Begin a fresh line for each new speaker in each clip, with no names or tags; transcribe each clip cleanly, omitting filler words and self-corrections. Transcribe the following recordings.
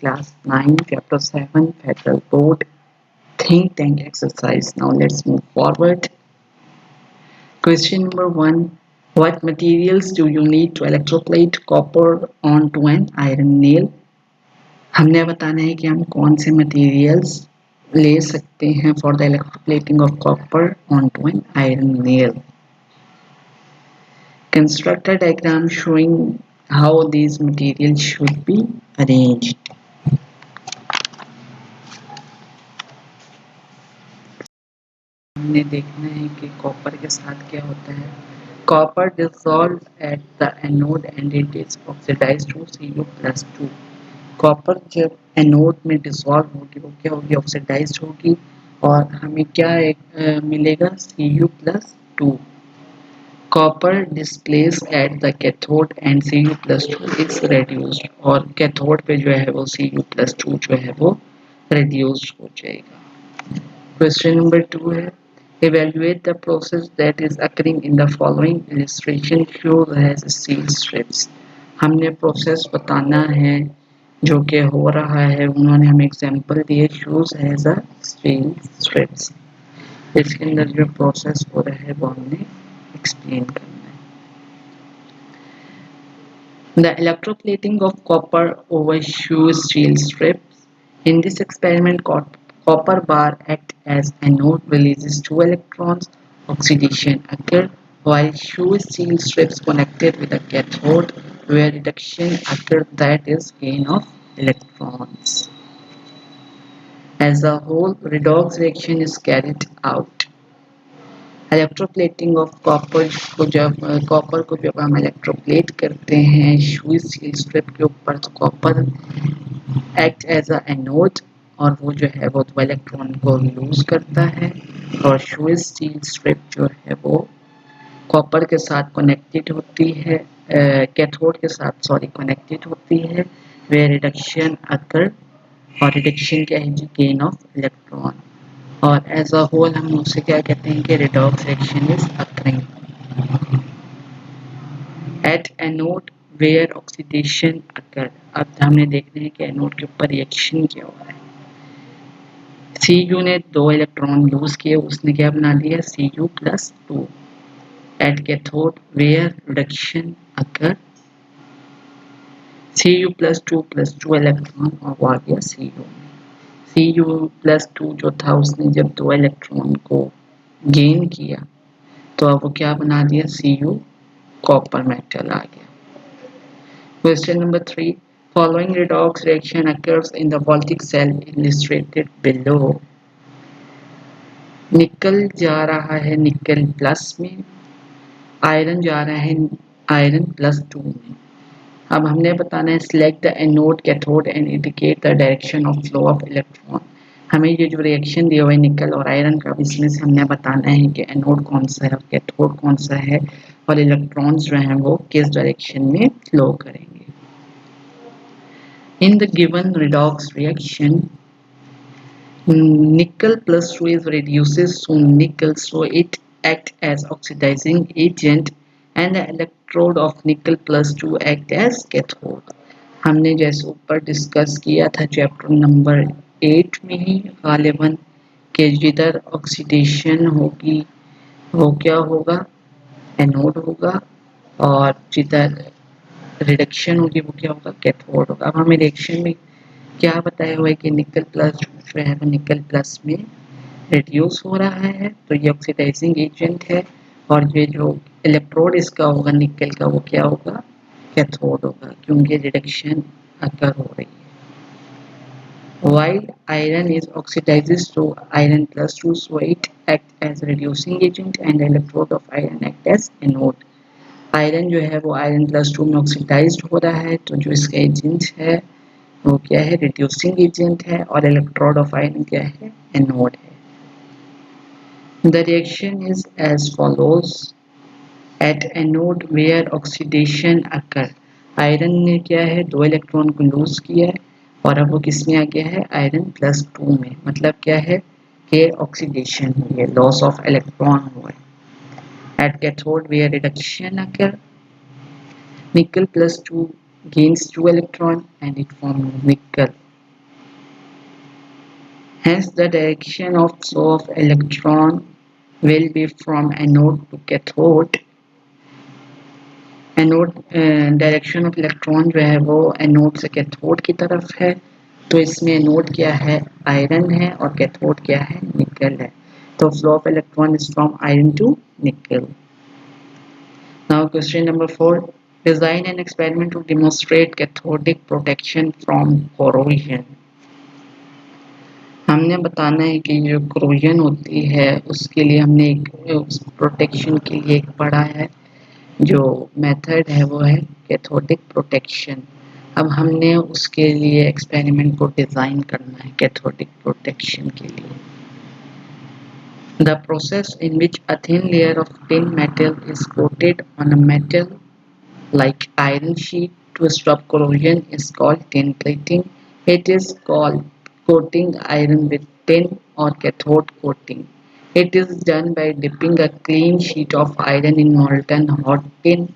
class 9, chapter 7, Federal Code, think tank exercise. Now let's move forward. Question number 1. What materials do you need to electroplate copper onto an iron nail? हमने बताना है कि हम कौन से materials ले सकते हैं for the electroplating of copper onto an iron nail. Construct a diagram showing how these materials should be arranged. हमने देखना है कि कॉपर के साथ क्या होता है. Copper dissolved at the anode and it is oxidized to Cu+2. Copper जब एनोड में डिसॉल्व होगी वो क्या होगी, ऑक्सीडाइज्ड होगी और हमें क्या मिलेगा, Cu+2. Copper displace at the cathode and Cu+2 is reduced, और कैथोड पे जो है वो Cu+2 जो है वो रेड्यूस्ड हो जाएगा. क्वेश्चन नंबर 2 है, evaluate the process that is occurring in the following illustration shown as steel strips. हमने प्रोसेस बताना है जो कि हो रहा है, उन्होंने हमें एग्जांपल दिए shoes as a steel strips. इसके अंदर जो प्रोसेस हो रहा है वो हमने एक्सप्लेन करना है. The electroplating of copper over shoe steel strips. In this experiment, copper bar act as anode, releases 2 electrons. Oxidation occur while shoe steel strips connected with the cathode, where reduction occur, that is gain of electrons. As a whole, redox reaction is carried out. Electroplating of copper को जब हम electroplate करते हैं शू steel strip के ऊपर, तो copper act as a anode और वो जो है वो 2 इलेक्ट्रॉन को लूज करता है, और शू स्टील स्ट्रिप जो है वो कॉपर के साथ कनेक्टेड होती है, कैथोड के साथ कनेक्टेड होती है, वे रिडक्शन अकर, और रिडक्शन क्या है जी, गेन ऑफ इलेक्ट्रॉन. और एज अ होल हम उसे क्या कहते हैं कि redox reaction is occurring at anode where oxidation occur. अब हमने देखना है कि एनोड के ऊपर रिएक्शन क्या हो रहा है. Cu ने 2 इलेक्ट्रॉन लूज किए, उसने क्या बना दिया, Cu+2. At cathode where reduction occur, Cu+2+2 electron और वो आ गया Cu+2 जो था उसने जब 2 इलेक्ट्रॉन को गेन किया तो अब वो क्या बना दिया, Cu कॉपर मेटल आ गया. Question number 3. Following redox reaction occurs in the voltaic cell illustrated below. निकल जा रहा है निकल प्लस में, आयरन जा रहा है आयरन +2 में. अब हमने बताना है select the anode cathode and indicate the direction of flow of electron. हमें ये जो रिएक्शन दिया हुआ है निकल और आयरन का, इसमें से हमने बताना है कि एनोड कौन सा है और कैथोड कौन सा है और इलेक्ट्रॉन्स जो हैं वो किस डायरेक्शन में फ्लो करेंगे. In the given redox reaction Nickel+2 is reduces to nickel, so it acts as oxidizing agent and the electrode of Nickel+2 act as cathode. हमने जैसे ऊपर डिस्कस किया था चैप्टर नंबर 8 में ही गालिबन के जिधर ऑक्सीडेशन होगी वो क्या होगा, एनोड होगा, और जिधर रिडक्शन होगी वो क्या होगा, कैथोड होगा. अब हमें रिएक्शन में क्या बताया हुआ है कि निकल प्लस जो है वो निकल प्लस में रिड्यूस हो रहा है, तो ये ऑक्सीडाइजिंग एजेंट है, और ये जो इलेक्ट्रोड इसका होगा निकल का वो क्या होगा, कैथोड होगा, क्योंकि रिडक्शन अकर हो रही है. While iron is oxidizes to iron+2, so it acts as reducing agent and the electrode of iron act as anode. Iron जो है वो iron+2 में ऑक्सीडाइज्ड हो रहा है, तो जो इसका एजेंट है वो क्या है, रिड्यूसिंग एजेंट है, और इलेक्ट्रोड ऑफ आयरन क्या है, एनोड है. The reaction is as follows. At anode where oxidation occur, iron ने क्या है 2 इलेक्ट्रॉन को लूज किया है और अब वो किस में आ गया है, iron+2 में. मतलब क्या है कि ऑक्सीडेशन हुई है, लॉस ऑफ इलेक्ट्रॉन हुआ है. At cathode where reduction occur, Nickel+2 gains 2 electron and it forms nickel. Hence, the direction of flow of electron will be from anode to cathode. Anode direction of electron जो है वो anode से cathode की तरफ है, तो इसमें anode क्या है, आयरन है, और कैथोड क्या है, निकल है। तो flow of electron is from iron to nickel. Now question number 4, design an experiment to demonstrate cathodic protection from corrosion. हमने बताना है कि जो कोरोजन होती है उसके लिए हमने एक प्रोटेक्शन के लिए एक पढ़ा है, जो मेथड है वो है कैथोडिक प्रोटेक्शन। अब हमने उसके लिए एक्सपेरिमेंट को डिज़ाइन करना है कैथोडिक प्रोटेक्शन के लिए। The process in which a thin layer of tin metal is coated on a metal like iron sheet to stop corrosion is called tin plating. It is called coating iron with tin or cathode coating. It is done by dipping a clean sheet of iron in molten hot tin,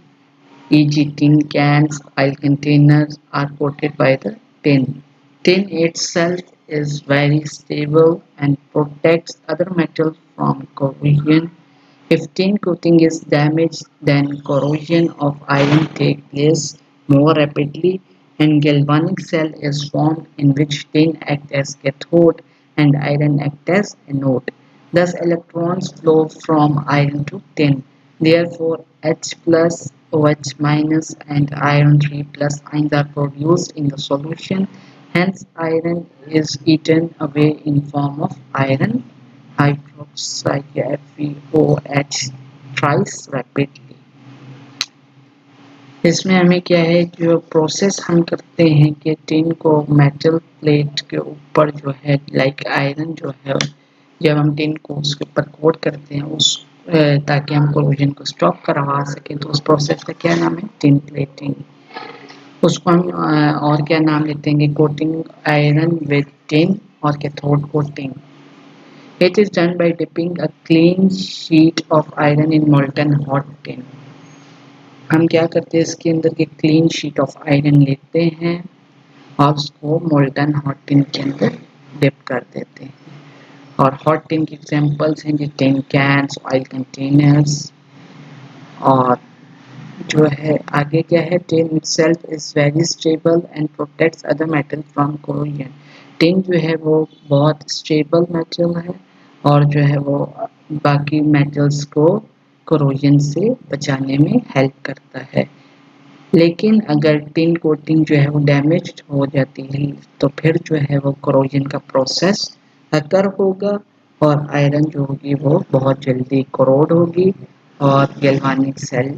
e.g. tin cans, oil containers are coated by the tin. Tin itself is very stable and protects other metals from corrosion. If tin coating is damaged, then corrosion of iron takes place more rapidly and galvanic cell is formed in which tin acts as cathode and iron acts as anode. Thus electrons flow from iron to tin. Therefore H plus, OH minus and iron 3 plus ions are produced in the solution. Hence iron is eaten away in form of iron hydroxide FeOH thrice rapidly। इसमें हमें क्या है, जो process हम करते हैं कि tin को मेटल प्लेट के ऊपर जो है लाइक आयरन जो है, जब हम टिन को उसके ऊपर कोट करते हैं उस ताकि हम कोरोजन को स्टॉप करवा सकें, तो उस प्रोसेस का क्या नाम है, टिन प्लेटिंग। उसको हम और क्या नाम लेते हैं, कोटिंग आयरन विद टिन और cathode coating. It is done by dipping a clean sheet of iron in molten hot tin. हम क्या करते हैं, इसके अंदर के क्लीन शीट ऑफ आयरन लेते हैं और उसको मोल्टन हॉट टिन के अंदर डिप कर देते हैं। और हॉट टिन के एग्जांपल्स हैं जी टिन कैन्स, ऑयल कंटेनर्स, और जो है आगे क्या है, tin itself is very stable and protects other metal from corrosion. Tin जो है वो बहुत स्टेबल मेटल है और जो है वो बाकी मेटल्स को कोरोजन से बचाने में हेल्प करता है। लेकिन अगर टिन कोटिंग जो है वो डैमेज हो जाती है तो फिर जो है वो कोरोजन का प्रोसेस अकर होगा और आयरन जो होगी वो बहुत जल्दी कोरोड होगी और गैल्वानिक सेल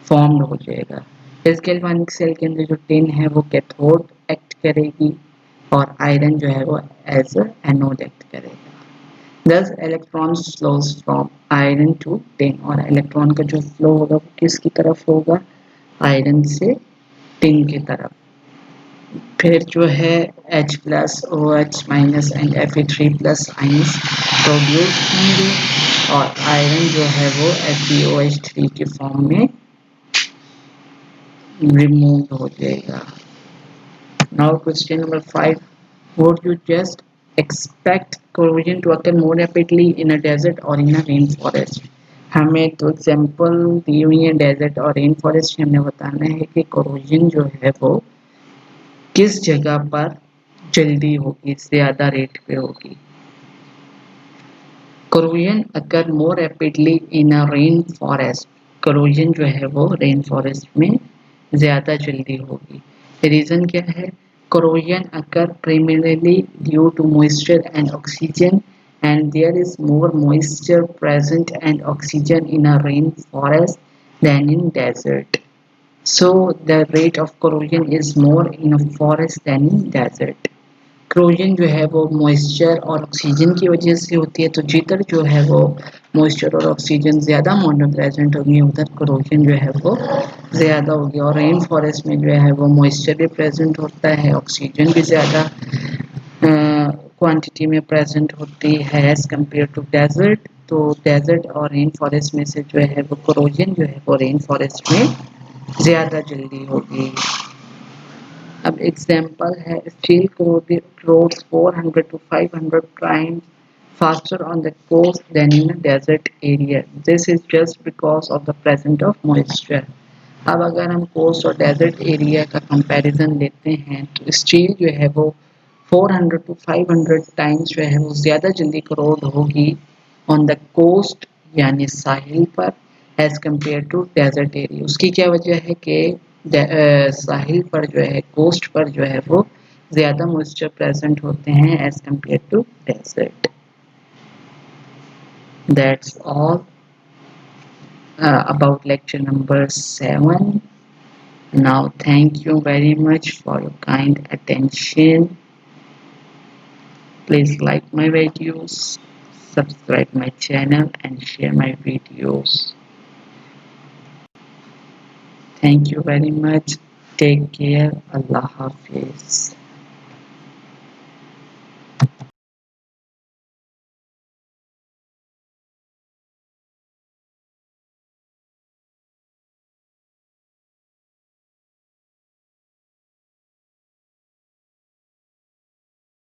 फॉर्म्ड हो जाएगा। इस गैल्वानिक सेल के अंदर जो टिन है वो कैथोड एक्ट करेगी और आयरन जो है वो एज एनोड एक्ट करेगा। Thus electrons flows from iron to tin, और इलेक्ट्रॉन का जो फ्लो होगा वो किसकी तरफ होगा, आयरन से टिन की तरफ। फिर जो है H plus, OH minus and Fe3 plus ions produce होंगे और आयरन जो है वो FeOH3 के फॉर्म में रिमूव हो जाएगा। Now question number 5, would you just expect corrosion to occur more rapidly in a desert or in a rainforest? हमें तो एग्जाम्पल दी हुई है डेजर्ट और रेन फॉरेस्ट में। हमने बताना है कि कोरोजन जो है वो किस जगह पर जल्दी होगी, ज्यादा रेट पे होगी। कोरोजन अकर मोर रैपिडली इन अ रेन फॉरेस्ट, कोरोजन जो है वो रेन फॉरेस्ट में ज्यादा जल्दी होगी। रीजन क्या है, corrosion occur primarily due to moisture and oxygen, and there is more moisture present and oxygen in a rainforest than in desert. So the rate of corrosion is more in a forest than in desert. corrosion जो है वो moisture और oxygen की वजह से होती है, तो जिधर जो है वो मॉइस्चर और ऑक्सीजन ज़्यादा अमाउंट में प्रेजेंट होगी उधर corrosion जो है वो ज़्यादा होगी। और रेन फॉरेस्ट में जो है वो मॉइस्चर भी प्रेजेंट होता है, ऑक्सीजन भी ज़्यादा क्वांटिटी में प्रेजेंट होती है एज कम्पेयर टू डेजर्ट। तो डेजर्ट और रेन फॉरेस्ट में से जो है वो corrosion जो है वो रेन फॉरेस्ट में ज़्यादा जल्दी होगी। अब एग्जाम्पल है steel corrodes 400 to 500 times faster on the coast than in a desert area. This is just because of the presence of moisture. अब अगर हम कोस्ट और डेजर्ट एरिया का कंपैरिजन लेते हैं तो स्टील जो है वो 400 to 500 टाइम्स जो है वो ज़्यादा जल्दी करोड होगी ऑन द कोस्ट यानी साहिल पर as compare to desert area. उसकी क्या वजह है कि साहिल पर जो है कोस्ट पर जो है वो ज़्यादा मॉइस्चर प्रेजेंट होते हैं as compare to desert. That's all about lecture number 7. Now, thank you very much for your kind attention. Please like my videos, subscribe my channel and share my videos. Thank you very much. Take care. Allah Hafiz.